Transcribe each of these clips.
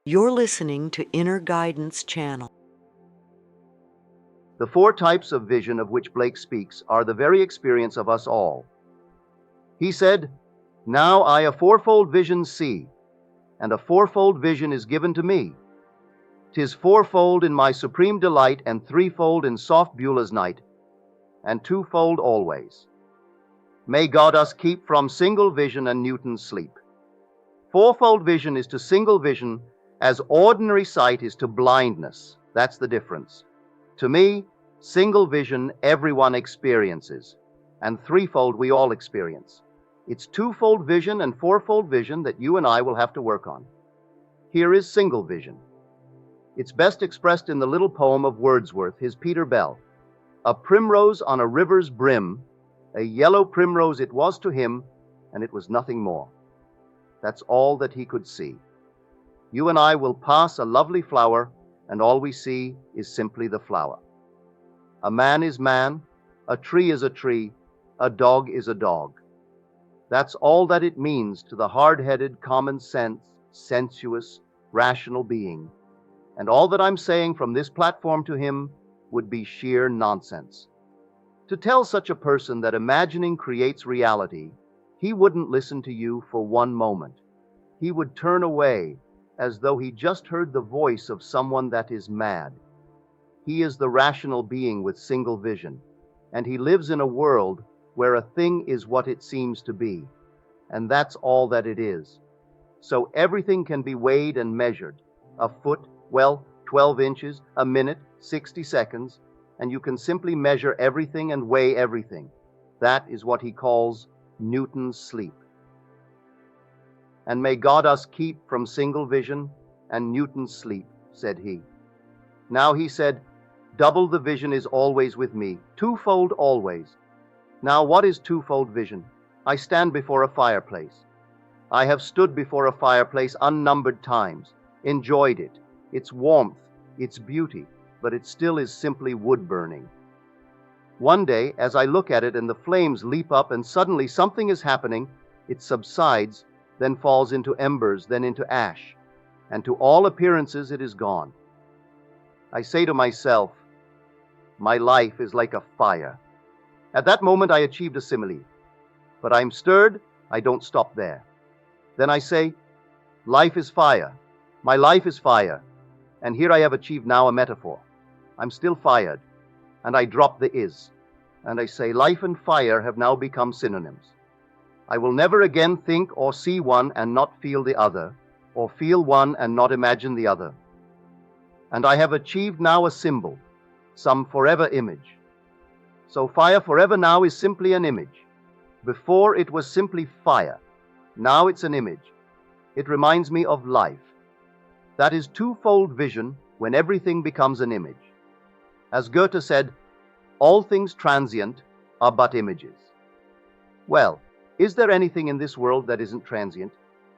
You're listening to Inner Guidance Channel. The four types of vision of which Blake speaks are the very experience of us all. He said, "Now I a fourfold vision see, and a fourfold vision is given to me. 'Tis fourfold in my supreme delight, and threefold in soft Beulah's night, and twofold always. May God us keep from single vision and Newton's sleep." Fourfold vision is to single vision as ordinary sight is to blindness. That's the difference. To me, single vision everyone experiences, and threefold we all experience. It's twofold vision and fourfold vision that you and I will have to work on. Here is single vision. It's best expressed in the little poem of Wordsworth, his Peter Bell. A primrose on a river's brim, a yellow primrose it was to him, and it was nothing more. That's all that he could see. You and I will pass a lovely flower, and all we see is simply the flower. A man is man, a tree is a tree, a dog is a dog. That's all that it means to the hard-headed, common sense, sensuous, rational being. And all that I'm saying from this platform to him would be sheer nonsense. To tell such a person that imagining creates reality, he wouldn't listen to you for one moment. He would turn away as though he just heard the voice of someone that is mad. He is the rational being with single vision, and he lives in a world where a thing is what it seems to be, and that's all that it is. So everything can be weighed and measured. A foot, 12 inches, a minute, 60 seconds, and you can simply measure everything and weigh everything. That is what he calls Newton's sleep. And may God us keep from single vision and Newton's sleep, said he. Now he said, double the vision is always with me, twofold always. Now what is twofold vision? I stand before a fireplace. I have stood before a fireplace unnumbered times, enjoyed it, its warmth, its beauty, but it still is simply wood burning. One day, as I look at it and the flames leap up and suddenly something is happening, it subsides, then falls into embers, then into ash, and to all appearances it is gone. I say to myself, my life is like a fire. At that moment I achieved a simile, but I'm stirred, I don't stop there. Then I say, life is fire, my life is fire, and here I have achieved now a metaphor. I'm still fired, and I drop the is, and I say life and fire have now become synonyms. I will never again think or see one and not feel the other, or feel one and not imagine the other. And I have achieved now a symbol, some forever image. So fire forever now is simply an image. Before it was simply fire. Now it's an image. It reminds me of life. That is twofold vision when everything becomes an image. As Goethe said, all things transient are but images. Well, is there anything in this world that isn't transient?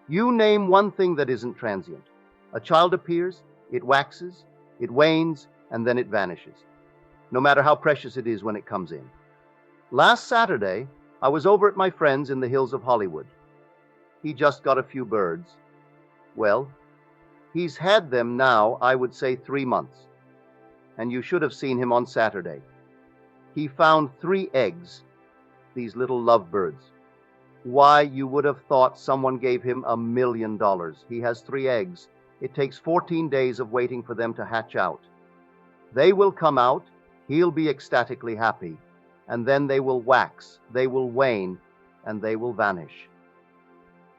You name one thing that isn't transient. A child appears, it waxes, it wanes, and then it vanishes, no matter how precious it is when it comes in. Last Saturday, I was over at my friend's in the hills of Hollywood. He just got a few birds. Well, he's had them now, I would say 3 months. And you should have seen him on Saturday. He found 3 eggs, these little lovebirds. Why, you would have thought someone gave him $1 million. He has 3 eggs. It takes 14 days of waiting for them to hatch out. They will come out, he'll be ecstatically happy, and then they will wax, they will wane, and they will vanish.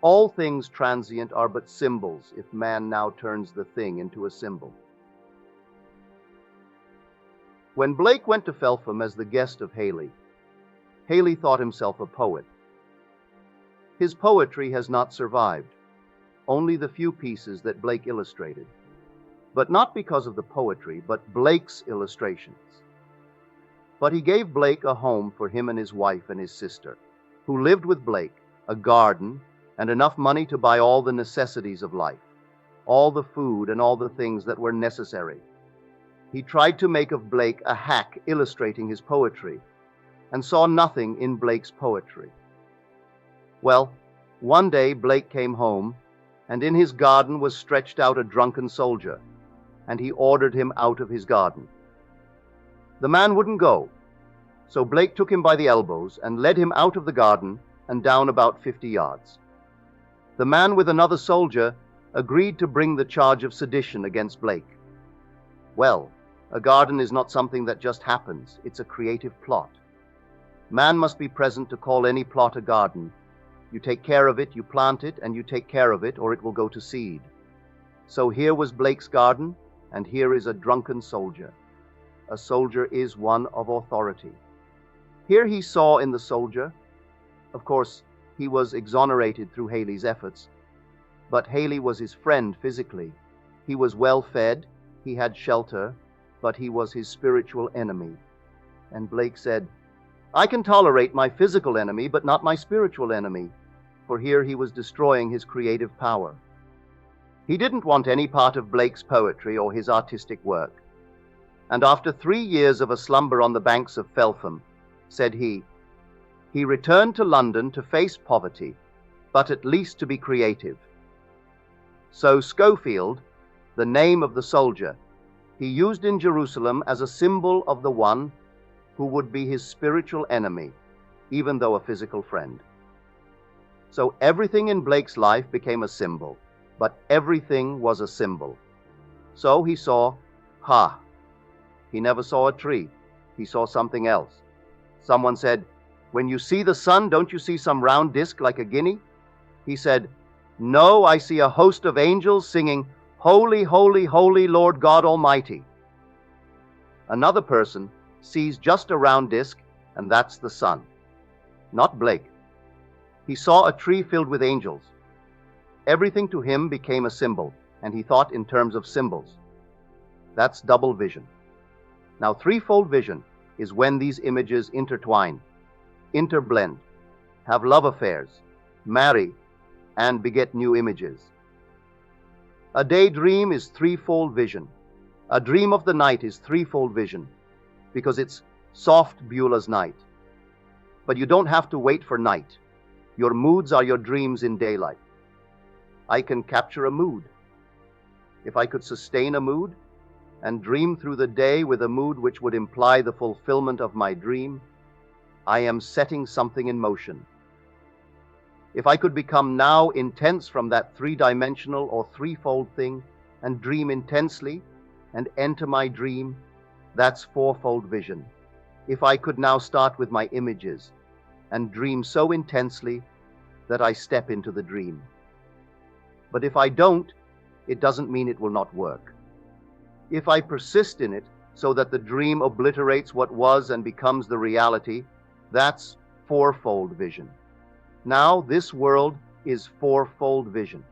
All things transient are but symbols if man now turns the thing into a symbol. When Blake went to Felpham as the guest of Haley, Haley thought himself a poet. His poetry has not survived, only the few pieces that Blake illustrated. But not because of the poetry, but Blake's illustrations. But he gave Blake a home for him and his wife and his sister, who lived with Blake, a garden, and enough money to buy all the necessities of life, all the food and all the things that were necessary. He tried to make of Blake a hack illustrating his poetry, and saw nothing in Blake's poetry. Well, one day Blake came home, and in his garden was stretched out a drunken soldier, and he ordered him out of his garden. The man wouldn't go, so Blake took him by the elbows and led him out of the garden and down about 50 yards. The man with another soldier agreed to bring the charge of sedition against Blake. Well, a garden is not something that just happens, it's a creative plot. Man must be present to call any plot a garden. You take care of it, you plant it, and you take care of it, or it will go to seed. So here was Blake's garden, and here is a drunken soldier. A soldier is one of authority. Here he saw in the soldier, of course, he was exonerated through Haley's efforts, but Haley was his friend physically. He was well fed, he had shelter, but he was his spiritual enemy. And Blake said, I can tolerate my physical enemy, but not my spiritual enemy, for here he was destroying his creative power. He didn't want any part of Blake's poetry or his artistic work. And after 3 years of a slumber on the banks of Felpham, said he returned to London to face poverty, but at least to be creative. So Schofield, the name of the soldier, he used in Jerusalem as a symbol of the one who would be his spiritual enemy, even though a physical friend. So everything in Blake's life became a symbol, but everything was a symbol. So he saw, he never saw a tree, he saw something else. Someone said, when you see the sun, don't you see some round disc like a guinea? He said, no, I see a host of angels singing, Holy, holy, holy Lord God Almighty. Another person sees just a round disc, and that's the sun. Not Blake. He saw a tree filled with angels. Everything to him became a symbol, and he thought in terms of symbols. That's double vision. Now, threefold vision is when these images intertwine, interblend, have love affairs, marry, and beget new images. A daydream is threefold vision. A dream of the night is threefold vision, because it's soft Beulah's night. But you don't have to wait for night. Your moods are your dreams in daylight. I can capture a mood. If I could sustain a mood and dream through the day with a mood which would imply the fulfillment of my dream, I am setting something in motion. If I could become now intense from that three-dimensional or threefold thing and dream intensely and enter my dream, that's fourfold vision. If I could now start with my images and dream so intensely that I step into the dream. But if I don't, it doesn't mean it will not work. If I persist in it so that the dream obliterates what was and becomes the reality, that's fourfold vision. Now this world is fourfold vision.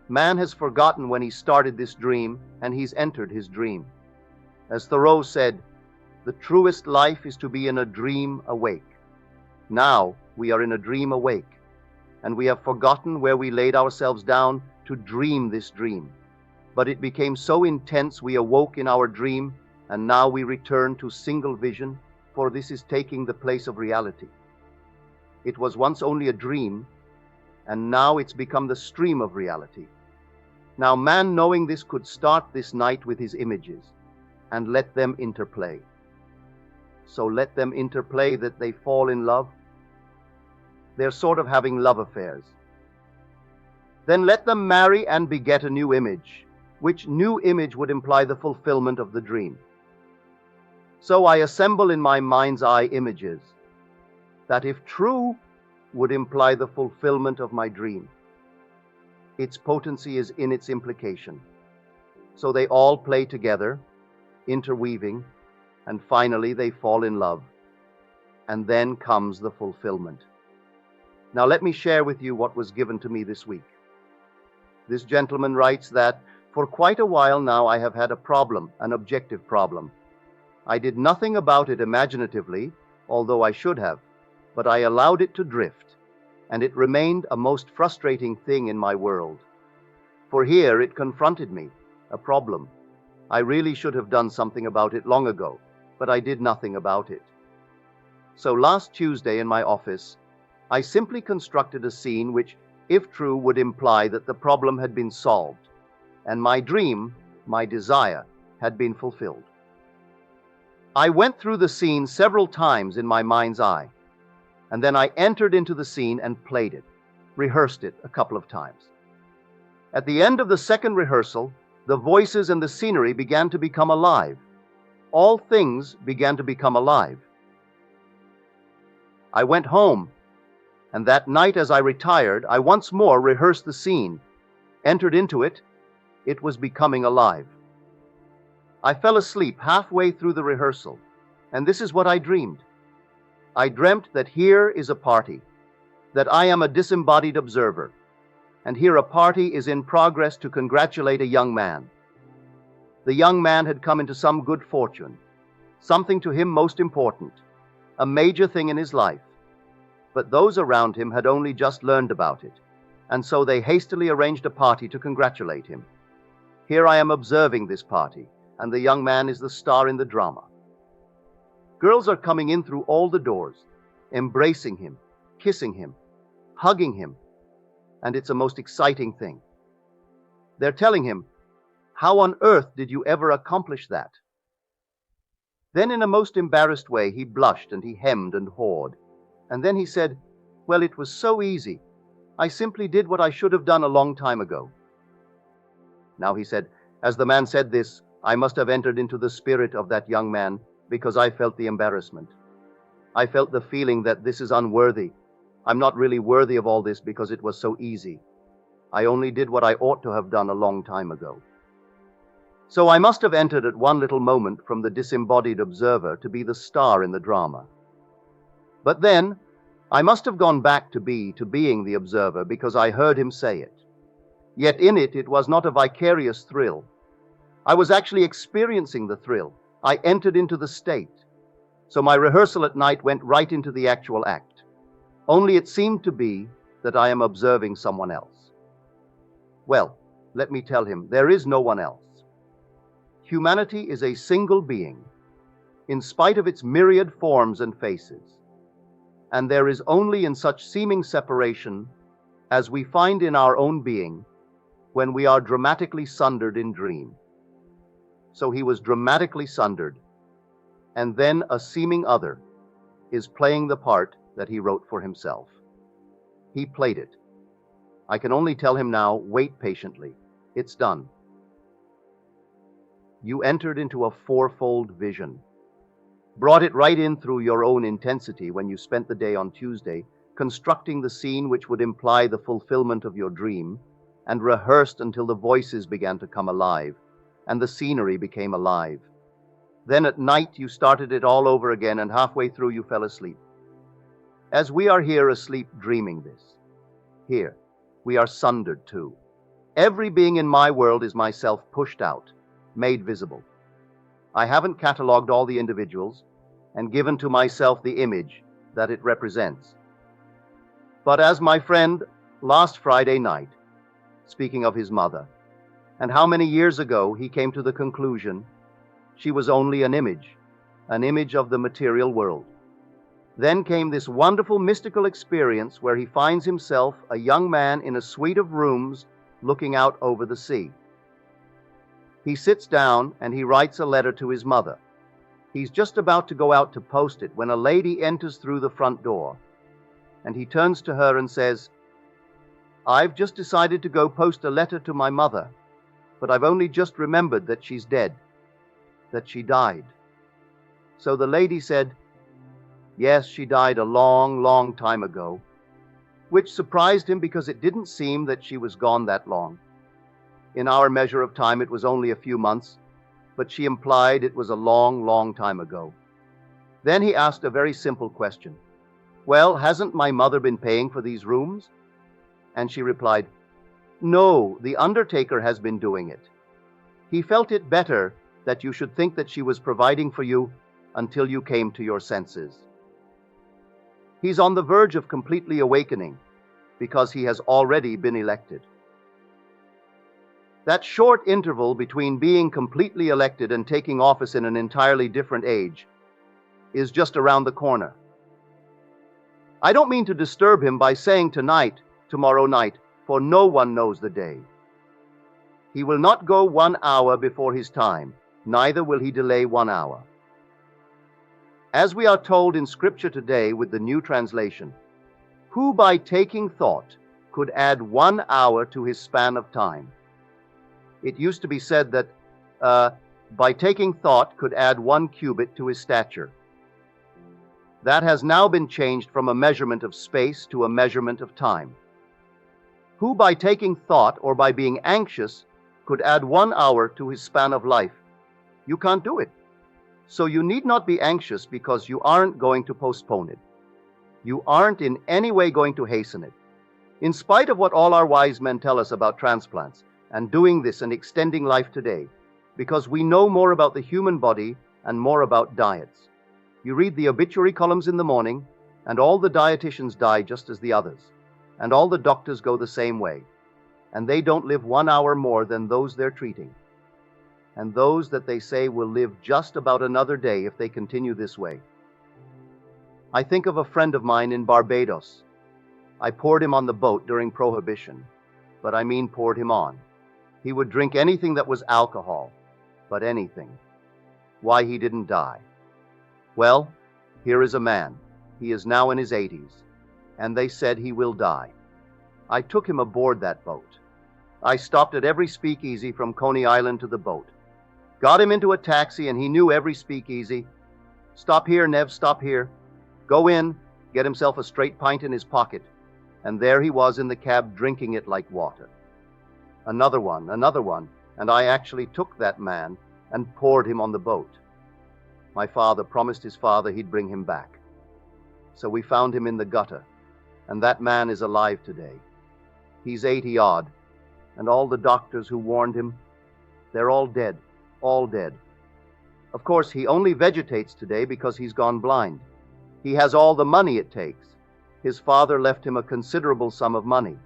Man has forgotten when he started this dream, and he's entered his dream. As Thoreau said, the truest life is to be in a dream awake. Now we are in a dream awake, and we have forgotten where we laid ourselves down to dream this dream. But it became so intense we awoke in our dream, and now we return to single vision, for this is taking the place of reality. It was once only a dream, and now it's become the stream of reality. Now man, knowing this, could start this night with his images and let them interplay. So let them interplay that they fall in love. They're sort of having love affairs. Then let them marry and beget a new image, which new image would imply the fulfillment of the dream. So I assemble in my mind's eye images that, if true, would imply the fulfillment of my dream. Its potency is in its implication. So they all play together, interweaving, and finally they fall in love. And then comes the fulfillment. Now let me share with you what was given to me this week. This gentleman writes that, for quite a while now I have had a problem, an objective problem. I did nothing about it imaginatively, although I should have, but I allowed it to drift, and it remained a most frustrating thing in my world. For here it confronted me, a problem. I really should have done something about it long ago, but I did nothing about it. So last Tuesday in my office, I simply constructed a scene which if true, would imply that the problem had been solved, and my dream, my desire, had been fulfilled. I went through the scene several times in my mind's eye, and then I entered into the scene and played it, rehearsed it a couple of times. At the end of the second rehearsal, the voices and the scenery began to become alive. All things began to become alive. I went home, and that night as I retired, I once more rehearsed the scene, entered into it. It was becoming alive. I fell asleep halfway through the rehearsal, and this is what I dreamed. I dreamt that here is a party, that I am a disembodied observer, and here a party is in progress to congratulate a young man. The young man had come into some good fortune, something to him most important, a major thing in his life. But those around him had only just learned about it, and so they hastily arranged a party to congratulate him. Here I am observing this party, and the young man is the star in the drama. Girls are coming in through all the doors, embracing him, kissing him, hugging him, and it's a most exciting thing. They're telling him, "How on earth did you ever accomplish that?" Then in a most embarrassed way, he blushed and he hemmed and hawed. And then he said, "Well, it was so easy. I simply did what I should have done a long time ago." Now he said, as the man said this, I must have entered into the spirit of that young man, because I felt the embarrassment. I felt the feeling that this is unworthy. I'm not really worthy of all this because it was so easy. I only did what I ought to have done a long time ago. So I must have entered at one little moment from the disembodied observer to be the star in the drama. But then, I must have gone back to being the observer because I heard him say it. Yet in it was not a vicarious thrill. I was actually experiencing the thrill. I entered into the state. So my rehearsal at night went right into the actual act. Only it seemed to be that I am observing someone else. Well, let me tell him, there is no one else. Humanity is a single being, in spite of its myriad forms and faces. And there is only in such seeming separation as we find in our own being when we are dramatically sundered in dream. So he was dramatically sundered, and then a seeming other is playing the part that he wrote for himself. He played it. I can only tell him now, wait patiently. It's done. You entered into a fourfold vision. Brought it right in through your own intensity when you spent the day on Tuesday constructing the scene which would imply the fulfillment of your dream, and rehearsed until the voices began to come alive and the scenery became alive. Then at night you started it all over again, and halfway through you fell asleep. As we are here asleep dreaming this, here we are sundered too. Every being in my world is myself pushed out, made visible. I haven't catalogued all the individuals and given to myself the image that it represents. But as my friend last Friday night, speaking of his mother, and how many years ago he came to the conclusion she was only an image of the material world. Then came this wonderful mystical experience where he finds himself a young man in a suite of rooms looking out over the sea. He sits down and he writes a letter to his mother. He's just about to go out to post it when a lady enters through the front door, and he turns to her and says, "I've just decided to go post a letter to my mother, but I've only just remembered that she's dead, that she died." So the lady said, "Yes, she died a long, long time ago," which surprised him because it didn't seem that she was gone that long. In our measure of time, it was only a few months, but she implied it was a long, long time ago. Then he asked a very simple question. "Well, hasn't my mother been paying for these rooms?" And she replied, "No, the undertaker has been doing it. He felt it better that you should think that she was providing for you until you came to your senses." He's on the verge of completely awakening because he has already been elected. That short interval between being completely elected and taking office in an entirely different age is just around the corner. I don't mean to disturb him by saying tonight tomorrow night, for no one knows the day. He will not go 1 hour before his time, neither will he delay 1 hour. As we are told in Scripture today with the New Translation, who by taking thought could add 1 hour to his span of time? It used to be said that by taking thought could add 1 cubit to his stature. That has now been changed from a measurement of space to a measurement of time. Who by taking thought or by being anxious could add 1 hour to his span of life? You can't do it. So you need not be anxious because you aren't going to postpone it. You aren't in any way going to hasten it. In spite of what all our wise men tell us about transplants and doing this and extending life today, because we know more about the human body and more about diets. You read the obituary columns in the morning, and all the dietitians die just as the others, and all the doctors go the same way, and they don't live 1 hour more than those they're treating. And those that they say will live just about another day if they continue this way. I think of a friend of mine in Barbados. I poured him on the boat during Prohibition, but I mean poured him on. He would drink anything that was alcohol, but anything. Why he didn't die? Well, here is a man. He is now in his 80s, and they said he will die. I took him aboard that boat. I stopped at every speakeasy from Coney Island to the boat. Got him into a taxi, and he knew every speakeasy. Stop here, Nev, stop here. Go in, get himself a straight pint in his pocket, and there he was in the cab drinking it like water. Another one, and I actually took that man and poured him on the boat. My father promised his father he'd bring him back. So we found him in the gutter, and that man is alive today. He's 80-odd, and all the doctors who warned him, they're all dead, all dead. Of course, he only vegetates today because he's gone blind. He has all the money it takes. His father left him a considerable sum of money.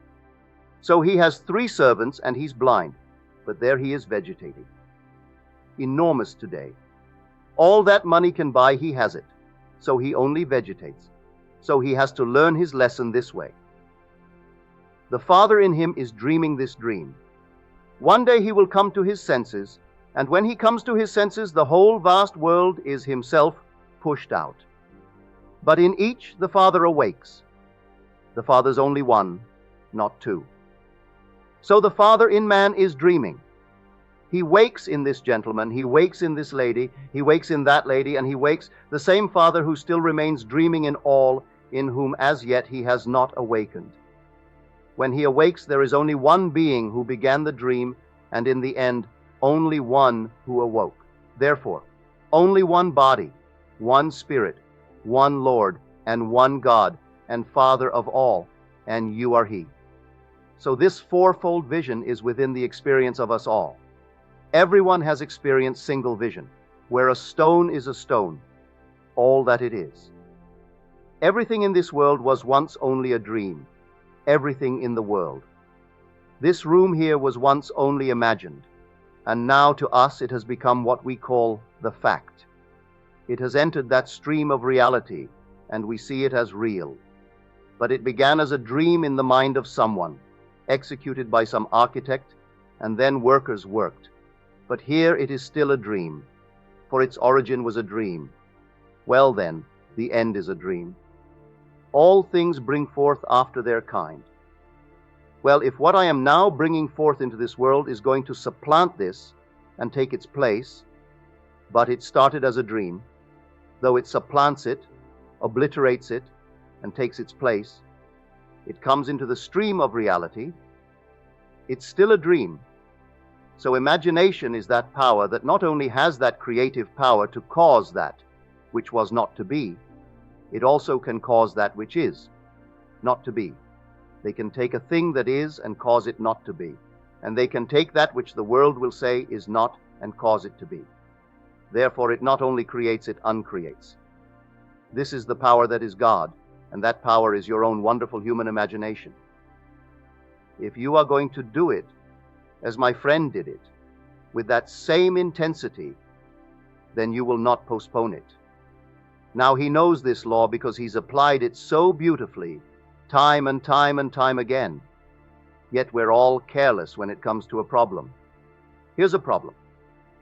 So he has 3 servants and he's blind, but there he is vegetating. Enormous today. All that money can buy, he has it. So he only vegetates. So he has to learn his lesson this way. The father in him is dreaming this dream. One day he will come to his senses, and when he comes to his senses, the whole vast world is himself pushed out. But in each the father awakes. The father's only one, not 2. So the father in man is dreaming. He wakes in this gentleman, he wakes in this lady, he wakes in that lady, and he wakes the same father who still remains dreaming in all, in whom as yet he has not awakened. When he awakes, there is only one being who began the dream, and in the end, only one who awoke. Therefore, only one body, one spirit, one Lord, and one God, and Father of all, and you are He. So this fourfold vision is within the experience of us all. Everyone has experienced single vision, where a stone is a stone, all that it is. Everything in this world was once only a dream, everything in the world. This room here was once only imagined, and now to us it has become what we call the fact. It has entered that stream of reality, and we see it as real. But it began as a dream in the mind of someone, executed by some architect, and then workers worked. But here it is still a dream, for its origin was a dream. Well then, the end is a dream. All things bring forth after their kind. Well, if what I am now bringing forth into this world is going to supplant this and take its place, but it started as a dream, though it supplants it, obliterates it, and takes its place, it comes into the stream of reality, it's still a dream. So imagination is that power that not only has that creative power to cause that which was not to be, it also can cause that which is not to be. They can take a thing that is and cause it not to be. And they can take that which the world will say is not and cause it to be. Therefore, it not only creates, it uncreates. This is the power that is God, and that power is your own wonderful human imagination. If you are going to do it as my friend did it, with that same intensity, then you will not postpone it. Now he knows this law because he's applied it so beautifully time and time and time again. Yet we're all careless when it comes to a problem. Here's a problem.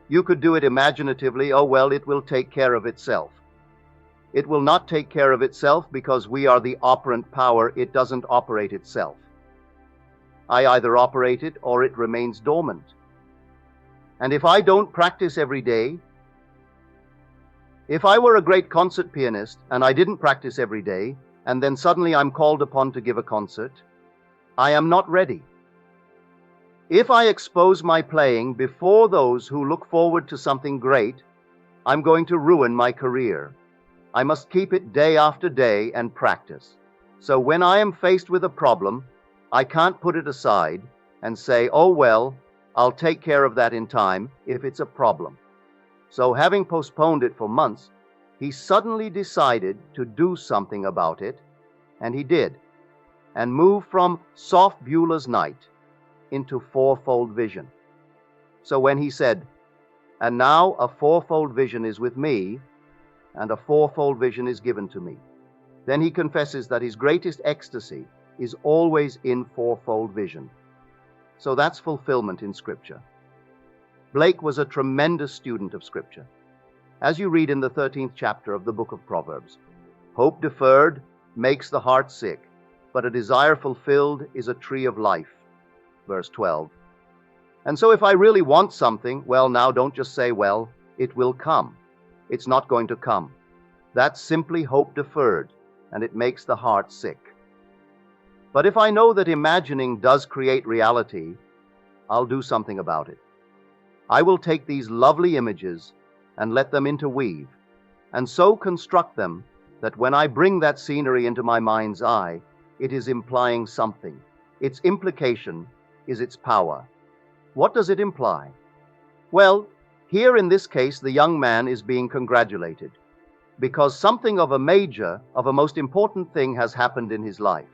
You could do it imaginatively. Oh, well, it will take care of itself. It will not take care of itself because we are the operant power. It doesn't operate itself. I either operate it or it remains dormant. And if I don't practice every day, if I were a great concert pianist and I didn't practice every day, and then suddenly I'm called upon to give a concert, I am not ready. If I expose my playing before those who look forward to something great, I'm going to ruin my career. I must keep it day after day and practice. So when I am faced with a problem, I can't put it aside and say, oh well, I'll take care of that in time if it's a problem. So having postponed it for months, he suddenly decided to do something about it, and he did, and moved from soft Beulah's night into fourfold vision. So when he said, and now a fourfold vision is with me, and a fourfold vision is given to me, then he confesses that his greatest ecstasy is always in fourfold vision. So that's fulfillment in Scripture. Blake was a tremendous student of Scripture. As you read in the 13th chapter of the book of Proverbs, hope deferred makes the heart sick, but a desire fulfilled is a tree of life. Verse 12. And so if I really want something, well, now don't just say, well, it will come. It's not going to come. That's simply hope deferred, and it makes the heart sick. But if I know that imagining does create reality, I'll do something about it. I will take these lovely images and let them interweave, and so construct them that when I bring that scenery into my mind's eye, it is implying something. Its implication is its power. What does it imply? Well, here in this case, the young man is being congratulated because something of a major, of a most important thing has happened in his life.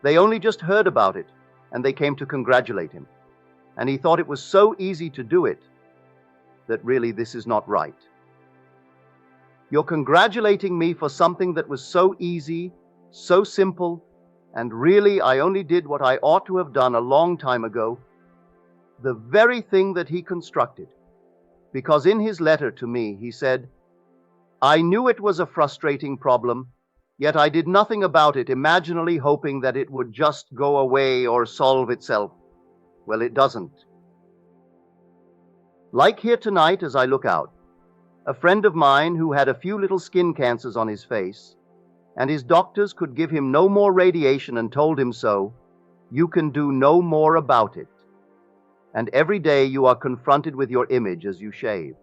They only just heard about it, and they came to congratulate him. And he thought it was so easy to do it that really this is not right. You're congratulating me for something that was so easy, so simple, and really I only did what I ought to have done a long time ago, the very thing that he constructed. Because in his letter to me, he said, I knew it was a frustrating problem, yet I did nothing about it, imaginally hoping that it would just go away or solve itself. Well, it doesn't. Like here tonight as I look out, a friend of mine who had a few little skin cancers on his face, and his doctors could give him no more radiation and told him so, you can do no more about it. And every day you are confronted with your image as you shave.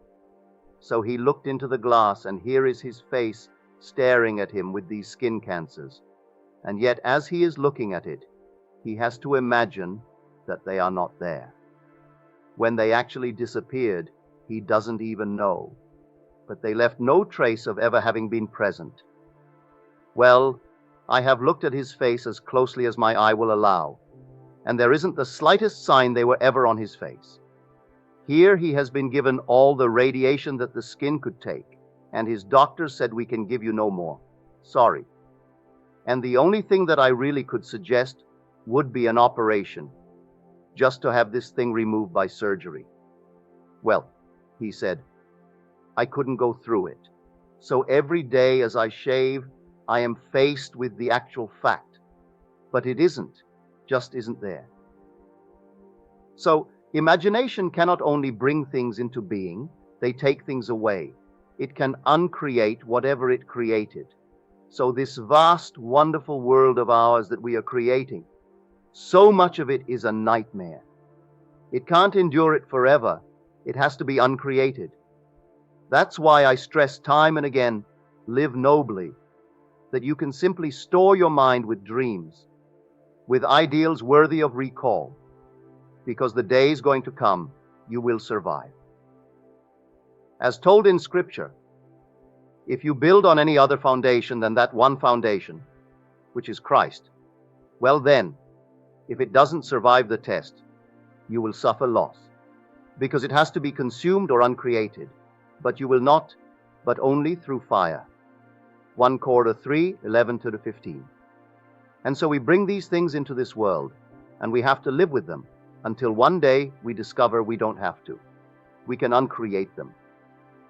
So he looked into the glass, and here is his face staring at him with these skin cancers. And yet as he is looking at it, he has to imagine that they are not there. When they actually disappeared, he doesn't even know. But they left no trace of ever having been present. Well, I have looked at his face as closely as my eye will allow, and there isn't the slightest sign they were ever on his face. Here he has been given all the radiation that the skin could take, and his doctor said we can give you no more. Sorry. And the only thing that I really could suggest would be an operation, just to have this thing removed by surgery. Well, he said, I couldn't go through it. So every day as I shave, I am faced with the actual fact. But it just isn't there. So imagination cannot only bring things into being, they take things away. It can uncreate whatever it created. So this vast, wonderful world of ours that we are creating, so much of it is a nightmare. It can't endure it forever. It has to be uncreated. That's why I stress time and again, live nobly, that you can simply store your mind with dreams, with ideals worthy of recall, because the day is going to come, you will survive. As told in Scripture, if you build on any other foundation than that one foundation, which is Christ, well then, if it doesn't survive the test, you will suffer loss, because it has to be consumed or uncreated, but you will not, but only through fire. 1 Corinthians 3:11-15. And so we bring these things into this world, and we have to live with them until one day we discover we don't have to. We can uncreate them.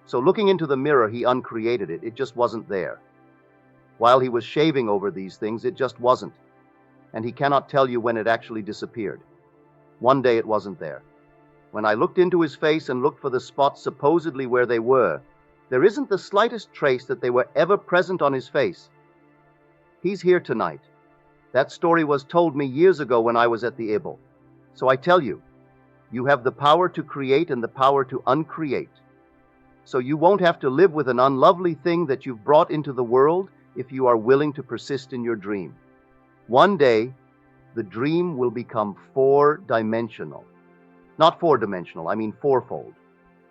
So looking into the mirror, he uncreated it. It just wasn't there. While he was shaving over these things, it just wasn't. And he cannot tell you when it actually disappeared. One day it wasn't there. When I looked into his face and looked for the spots supposedly where they were, there isn't the slightest trace that they were ever present on his face. He's here tonight. That story was told me years ago when I was at the Ibel. So I tell you, you have the power to create and the power to uncreate. So you won't have to live with an unlovely thing that you've brought into the world if you are willing to persist in your dream. One day, the dream will become four-dimensional. Not four-dimensional, I mean fourfold.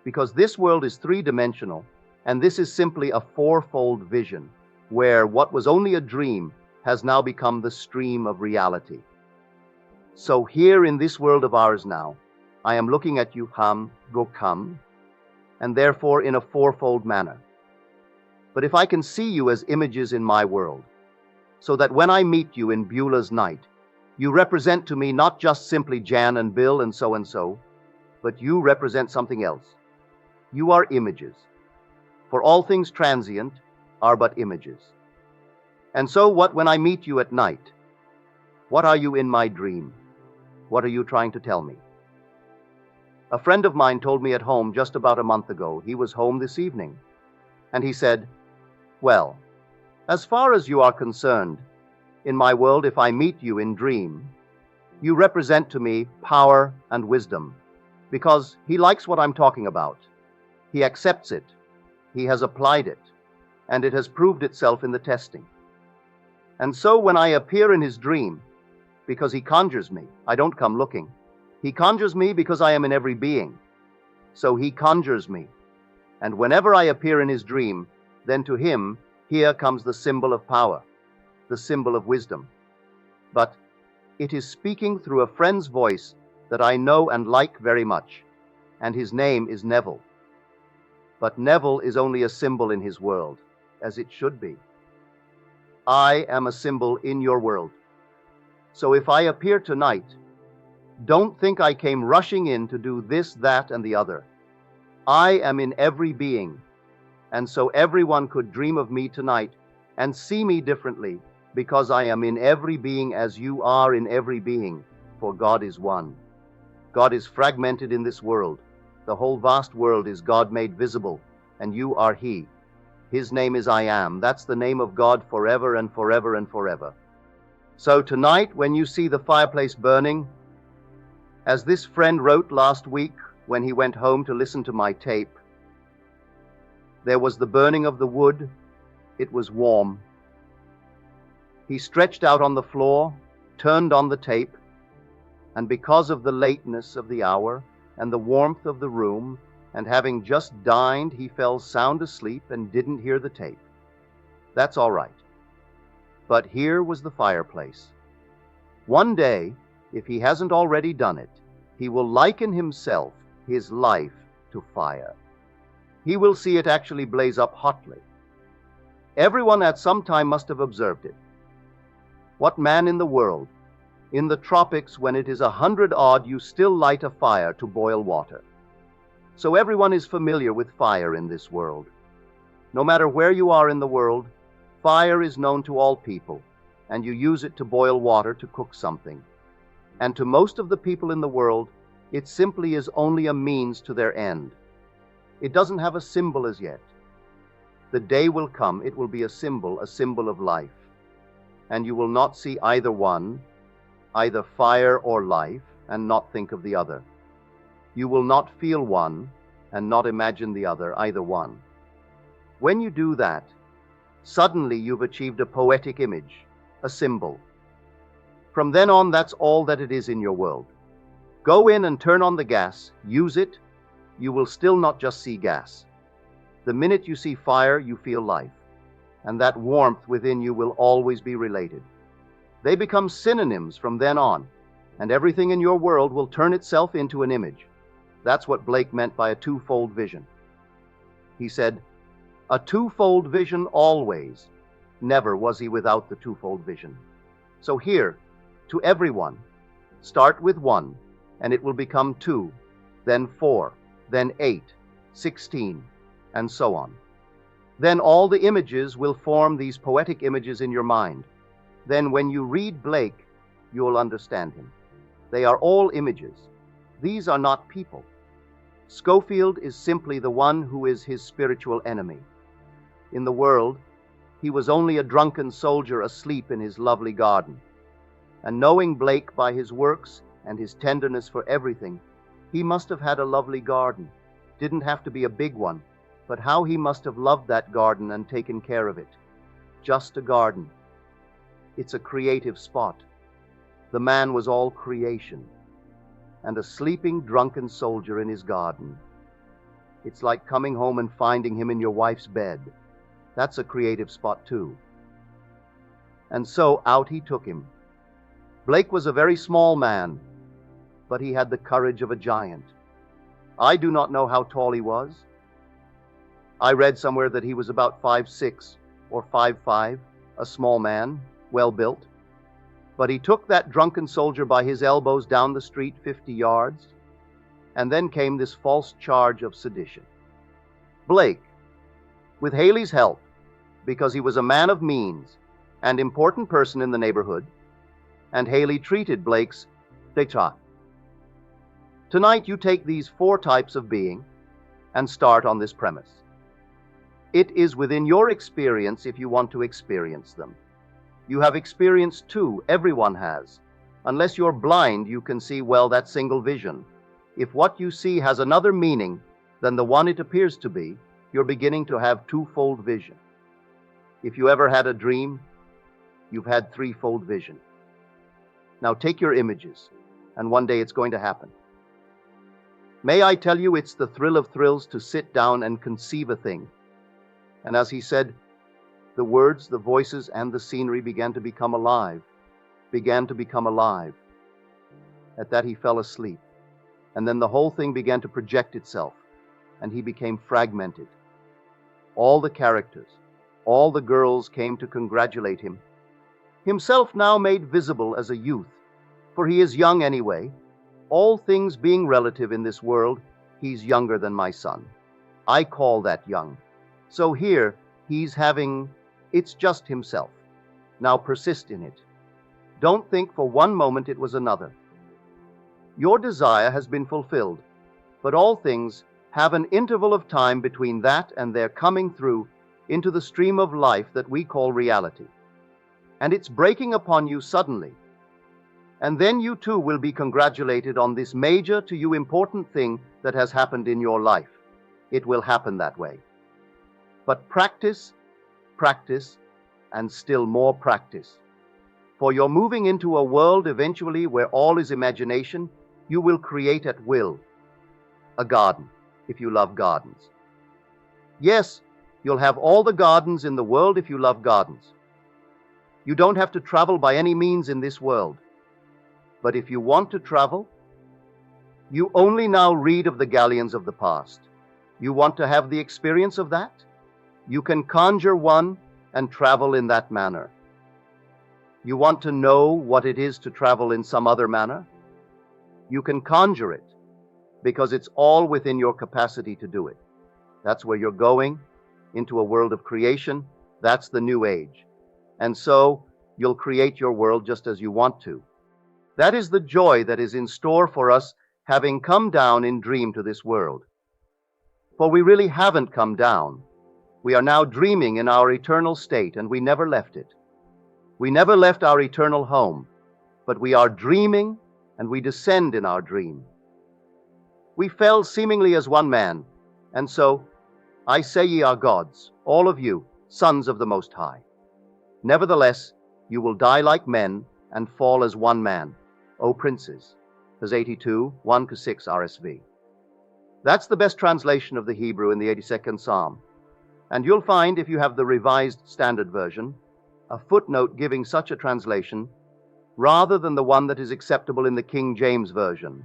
Because this world is three-dimensional, and this is simply a fourfold vision, where what was only a dream has now become the stream of reality. So here in this world of ours now, I am looking at you, Ham, Gokam, and therefore in a fourfold manner. But if I can see you as images in my world, so that when I meet you in Beulah's night, you represent to me not just simply Jan and Bill and so, but you represent something else. You are images. For all things transient are but images. And so when I meet you at night, what are you in my dream? What are you trying to tell me? A friend of mine told me at home just about a month ago. He was home this evening, and he said, well, as far as you are concerned, in my world, if I meet you in dream, you represent to me power and wisdom, because he likes what I'm talking about. He accepts it. He has applied it, and it has proved itself in the testing. And so when I appear in his dream, because he conjures me, I don't come looking. He conjures me because I am in every being. So he conjures me. And whenever I appear in his dream, then to him, here comes the symbol of power, the symbol of wisdom. But it is speaking through a friend's voice that I know and like very much, and his name is Neville. But Neville is only a symbol in his world, as it should be. I am a symbol in your world. So if I appear tonight, don't think I came rushing in to do this, that, and the other. I am in every being, and so everyone could dream of me tonight and see me differently, because I am in every being as you are in every being, for God is one. God is fragmented in this world. The whole vast world is God made visible, and you are He. His name is I Am. That's the name of God forever and forever and forever. So tonight, when you see the fireplace burning, as this friend wrote last week when he went home to listen to my tape, there was the burning of the wood. It was warm. He stretched out on the floor, turned on the tape, and because of the lateness of the hour and the warmth of the room, and having just dined, he fell sound asleep and didn't hear the tape. That's all right. But here was the fireplace. One day, if he hasn't already done it, he will liken himself, his life, to fire. He will see it actually blaze up hotly. Everyone at some time must have observed it. What man in the world, in the tropics when it is 100 odd, you still light a fire to boil water? So everyone is familiar with fire in this world. No matter where you are in the world, fire is known to all people, and you use it to boil water to cook something. And to most of the people in the world, it simply is only a means to their end. It doesn't have a symbol as yet. The day will come, it will be a symbol of life. And you will not see either one, either fire or life, and not think of the other. You will not feel one and not imagine the other, either one. When you do that, suddenly you've achieved a poetic image, a symbol. From then on, that's all that it is in your world. Go in and turn on the gas, use it, you will still not just see gas. The minute you see fire, you feel life, and that warmth within you will always be related. They become synonyms from then on, and everything in your world will turn itself into an image. That's what Blake meant by a twofold vision. He said, a twofold vision always. Never was he without the twofold vision. So here, to everyone, start with 1, and it will become 2, then 4, then 8, 16, and so on. Then all the images will form these poetic images in your mind. Then when you read Blake, you'll understand him. They are all images. These are not people. Schofield is simply the one who is his spiritual enemy. In the world, he was only a drunken soldier asleep in his lovely garden. And knowing Blake by his works and his tenderness for everything, he must have had a lovely garden. Didn't have to be a big one, but how he must have loved that garden and taken care of it. Just a garden. It's a creative spot. The man was all creation. And a sleeping drunken soldier in his garden. It's like coming home and finding him in your wife's bed. That's a creative spot too. And so out he took him. Blake was a very small man, but he had the courage of a giant. I do not know how tall he was. I read somewhere that he was about 5'6" or 5'5", a small man, well built. But he took that drunken soldier by his elbows down the street 50 yards, and then came this false charge of sedition. Blake, with Haley's help, because he was a man of means and important person in the neighborhood, and Haley treated Blake's d'état. Tonight you take these 4 types of being and start on this premise. It is within your experience if you want to experience them. You have experience too, everyone has. Unless you're blind, you can see well that single vision. If what you see has another meaning than the one it appears to be, you're beginning to have twofold vision. If you ever had a dream, you've had threefold vision. Now take your images, and one day it's going to happen. May I tell you, it's the thrill of thrills to sit down and conceive a thing. And as he said, the words, the voices, and the scenery began to become alive. At that he fell asleep, and then the whole thing began to project itself, and he became fragmented. All the characters, all the girls came to congratulate him. Himself now made visible as a youth, for he is young anyway. All things being relative in this world, he's younger than my son. I call that young. So here, it's just himself. Now persist in it. Don't think for one moment it was another. Your desire has been fulfilled, but all things have an interval of time between that and their coming through into the stream of life that we call reality. And it's breaking upon you suddenly. And then you too will be congratulated on this major to you important thing that has happened in your life. It will happen that way. But practice, and still more practice. For you're moving into a world eventually where all is imagination. You will create at will. A garden, if you love gardens. Yes, you'll have all the gardens in the world if you love gardens. You don't have to travel by any means in this world. But if you want to travel, you only now read of the galleons of the past. You want to have the experience of that? You can conjure one and travel in that manner. You want to know what it is to travel in some other manner? You can conjure it, because it's all within your capacity to do it. That's where you're going, into a world of creation. That's the new age. And so you'll create your world just as you want to. That is the joy that is in store for us, having come down in dream to this world. For we really haven't come down. We are now dreaming in our eternal state, and we never left it. We never left our eternal home, but we are dreaming, and we descend in our dream. We fell seemingly as one man, and so I say ye are gods, all of you, sons of the Most High. Nevertheless, you will die like men and fall as one man, O princes. As 82, 1-6 RSV. That's the best translation of the Hebrew in the 82nd Psalm. And you'll find, if you have the Revised Standard Version, a footnote giving such a translation, rather than the one that is acceptable in the King James Version.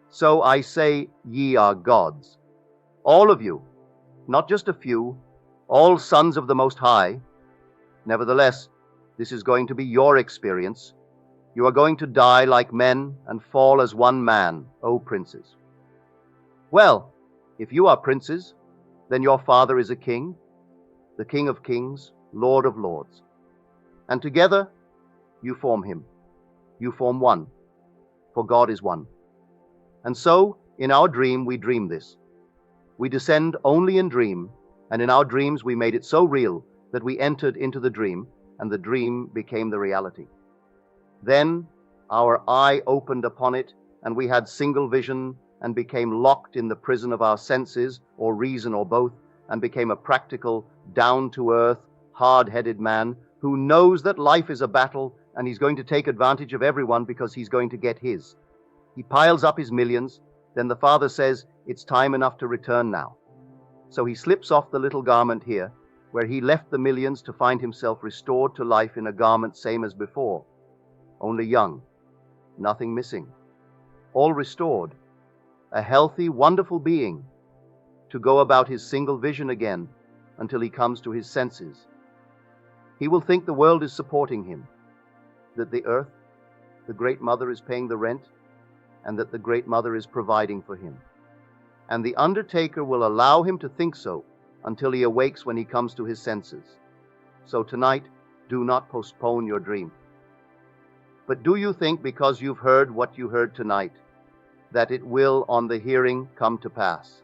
So I say, ye are gods. All of you, not just a few, all sons of the Most High. Nevertheless, This is going to be your experience. You are going to die like men and fall as one man, O princes. Well, if you are princes, then your father is a king, the King of kings, Lord of lords. And together you form him. You form one, for God is one. And so, in our dream, we dream this. We descend only in dream, and in our dreams we made it so real that we entered into the dream, and the dream became the reality. Then our eye opened upon it, and we had single vision, and became locked in the prison of our senses, or reason, or both, and became a practical, down-to-earth, hard-headed man who knows that life is a battle, and he's going to take advantage of everyone because he's going to get his. He piles up his millions. Then the father says, it's time enough to return now. So he slips off the little garment here, where he left the millions, to find himself restored to life in a garment same as before, only young, nothing missing, all restored, a healthy, wonderful being, to go about his single vision again until he comes to his senses. He will think the world is supporting him, that the earth, the Great Mother, is paying the rent, and that the Great Mother is providing for him. And the undertaker will allow him to think so until he awakes when he comes to his senses. So tonight, do not postpone your dream. But do you think, because you've heard what you heard tonight, that it will on the hearing come to pass?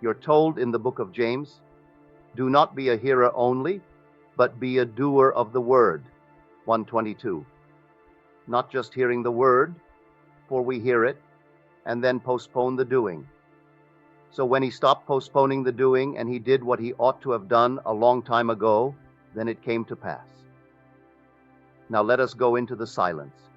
You're told in the book of James, do not be a hearer only, but be a doer of the word, 1:22. Not just hearing the word, for we hear it, and then postpone the doing. So when he stopped postponing the doing, and he did what he ought to have done a long time ago, then it came to pass. Now let us go into the silence.